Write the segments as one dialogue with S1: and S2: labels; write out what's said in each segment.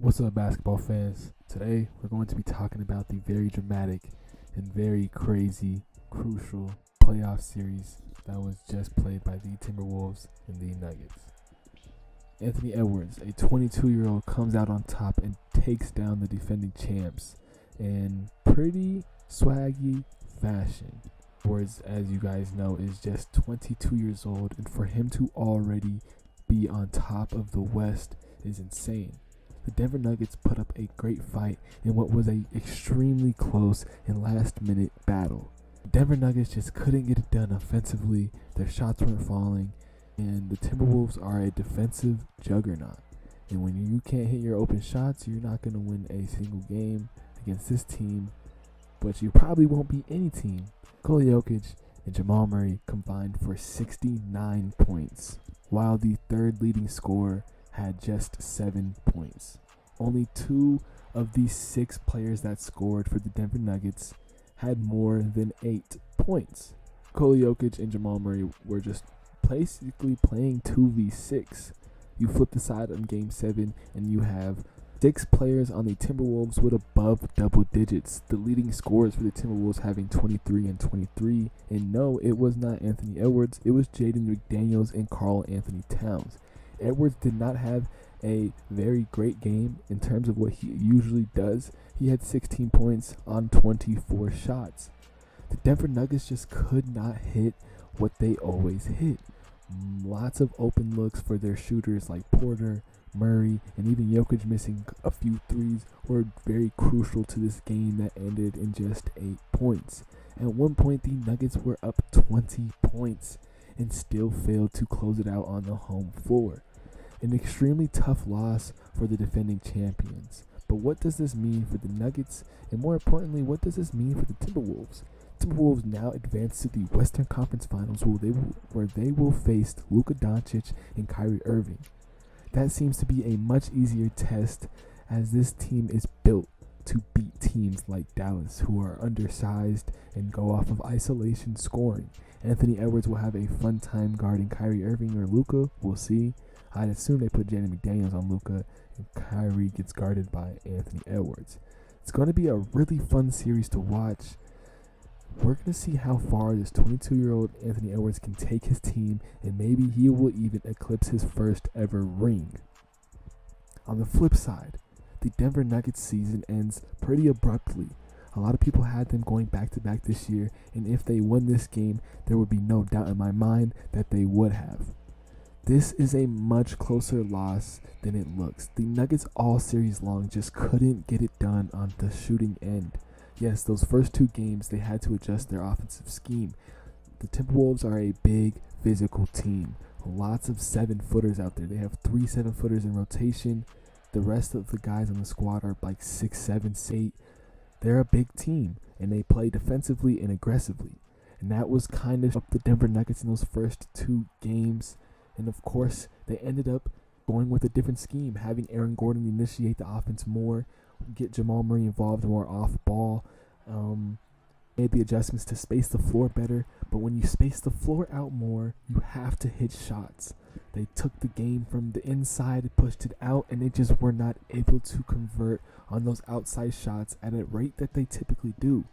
S1: What's up, basketball fans? Today, we're going to be talking about the very dramatic and very crazy, crucial playoff series that was just played by the Timberwolves and the Nuggets. Anthony Edwards, a 22-year-old, comes out on top and takes down the defending champs in pretty swaggy fashion. Edwards, as you guys know, is just 22 years old, and for him to already be on top of the West is insane. The Denver Nuggets put up a great fight in what was an extremely close and last-minute battle. The Denver Nuggets just couldn't get it done offensively, their shots weren't falling, and the Timberwolves are a defensive juggernaut. And when you can't hit your open shots, you're not going to win a single game against this team, but you probably won't beat any team. Jokic and Jamal Murray combined for 69 points, while the third leading scorer had just 7 points. Only 2 of these 6 players that scored for the Denver Nuggets had more than 8 points. Jokic and Jamal Murray were just basically playing 2v6. You flip the side on Game 7 and you have 6 players on the Timberwolves with above double digits. The leading scorers for the Timberwolves having 23 and 23. And no, it was not Anthony Edwards. It was Jaden McDaniels and Karl Anthony Towns. Edwards did not have a very great game in terms of what he usually does. He had 16 points on 24 shots. The Denver Nuggets just could not hit what they always hit. Lots of open looks for their shooters like Porter, Murray, and even Jokic missing a few threes were very crucial to this game that ended in just 8 points. At one point, the Nuggets were up 20 points and still failed to close it out on the home floor. An extremely tough loss for the defending champions. But what does this mean for the Nuggets? And more importantly, what does this mean for the Timberwolves? Timberwolves now advance to the Western Conference Finals where they will face Luka Doncic and Kyrie Irving. That seems to be a much easier test as this team is built to beat teams like Dallas, who are undersized and go off of isolation scoring. Anthony Edwards will have a fun time guarding Kyrie Irving or Luka. We'll see. I'd assume they put Jaden McDaniels on Luka and Kyrie gets guarded by Anthony Edwards. It's going to be a really fun series to watch. We're going to see how far this 22-year-old Anthony Edwards can take his team, and maybe he will even eclipse his first ever ring. On the flip side, the Denver Nuggets season ends pretty abruptly. A lot of people had them going back-to-back this year, and if they won this game, there would be no doubt in my mind that they would have. This is a much closer loss than it looks. The Nuggets all series long just couldn't get it done on the shooting end. Yes, those first 2 games, they had to adjust their offensive scheme. The Timberwolves are a big physical team. Lots of 7-footers out there. They have 3 7-footers in rotation. The rest of the guys on the squad are like 6'7", 6'8". They're a big team, and they play defensively and aggressively. And that was kind of up the Denver Nuggets in those first 2 games. And of course, they ended up going with a different scheme, having Aaron Gordon initiate the offense more, get Jamal Murray involved more off ball, made the adjustments to space the floor better. But when you space the floor out more, you have to hit shots. They took the game from the inside, pushed it out, and they just were not able to convert on those outside shots at a rate that they typically do.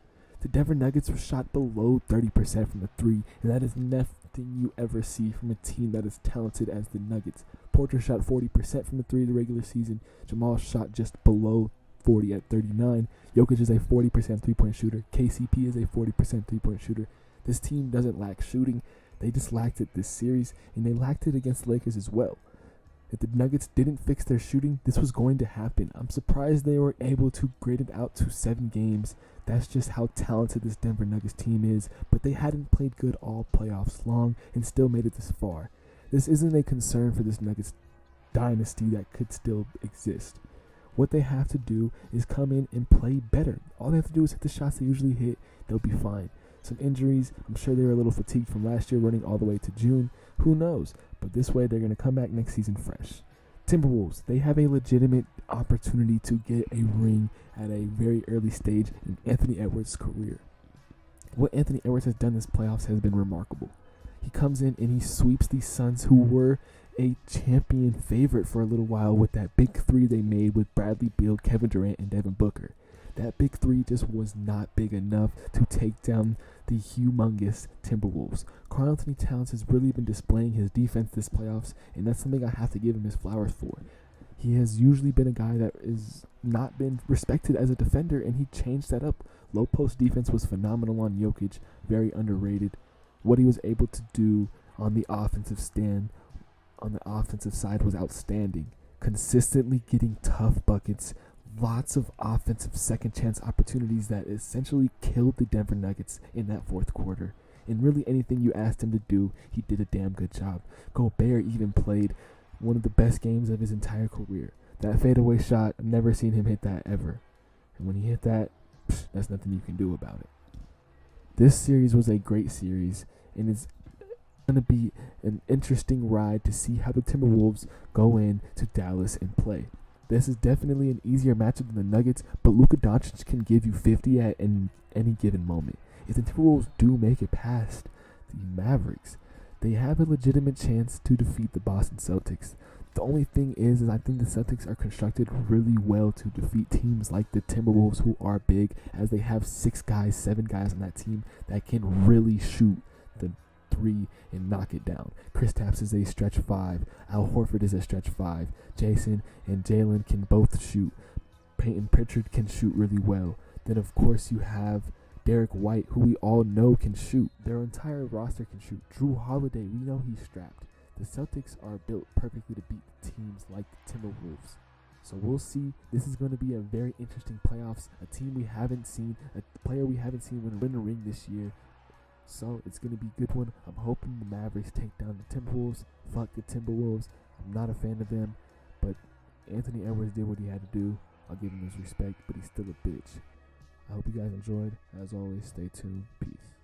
S1: The Denver Nuggets were shot below 30% from the 3, and that is nothing you ever see from a team that is talented as the Nuggets. Porter shot 40% from the 3 of the regular season. Jamal shot just below 40 at 39. Jokic is a 40% three-point shooter. KCP is a 40% three-point shooter. This team doesn't lack shooting. They just lacked it this series, and they lacked it against the Lakers as well. If the Nuggets didn't fix their shooting, this was going to happen. I'm surprised they were able to grit it out to 7 games. That's just how talented this Denver Nuggets team is, but they hadn't played good all playoffs long and still made it this far. This isn't a concern for this Nuggets dynasty that could still exist. What they have to do is come in and play better. All they have to do is hit the shots they usually hit. They'll be fine. Some injuries. I'm sure they were a little fatigued from last year running all the way to June. Who knows? But this way they're going to come back next season fresh. Timberwolves, they have a legitimate opportunity to get a ring at a very early stage in Anthony Edwards' career. What Anthony Edwards has done this playoffs has been remarkable. He comes in and he sweeps the Suns, who were a champion favorite for a little while with that big three they made with Bradley Beal, Kevin Durant, and Devin Booker. That big three just was not big enough to take down the humongous Timberwolves. Karl Anthony Towns has really been displaying his defense this playoffs, and that's something I have to give him his flowers for. He has usually been a guy that is not been respected as a defender, and he changed that up. Low post defense was phenomenal on Jokic, very underrated. What he was able to do on the offensive side was outstanding. Consistently getting tough buckets, lots of offensive second chance opportunities that essentially killed the Denver Nuggets in that fourth quarter. And really anything you asked him to do, he did a damn good job. Gobert even played one of the best games of his entire career. That fadeaway shot, I've never seen him hit that ever. And when he hit that, that's nothing you can do about it. This series was a great series, and it's going to be an interesting ride to see how the Timberwolves go in to Dallas and play. This is definitely an easier matchup than the Nuggets, but Luka Doncic can give you 50 at any given moment. If the Timberwolves do make it past the Mavericks, they have a legitimate chance to defeat the Boston Celtics. The only thing is I think the Celtics are constructed really well to defeat teams like the Timberwolves, who are big, as they have 7 guys on that team that can really shoot the 3 and knock it down. Kristaps is a stretch 5. Al Horford is a stretch 5. Jason and Jalen can both shoot. Peyton Pritchard can shoot really well. Then, of course, you have Derek White, who we all know can shoot. Their entire roster can shoot. Drew Holiday, we know he's strapped. The Celtics are built perfectly to beat teams like the Timberwolves. So we'll see. This is going to be a very interesting playoffs. A team we haven't seen, a player we haven't seen win a ring this year. So it's going to be a good one. I'm hoping the Mavericks take down the Timberwolves. Fuck the Timberwolves. I'm not a fan of them. But Anthony Edwards did what he had to do. I'll give him his respect, but he's still a bitch. I hope you guys enjoyed. As always, stay tuned. Peace.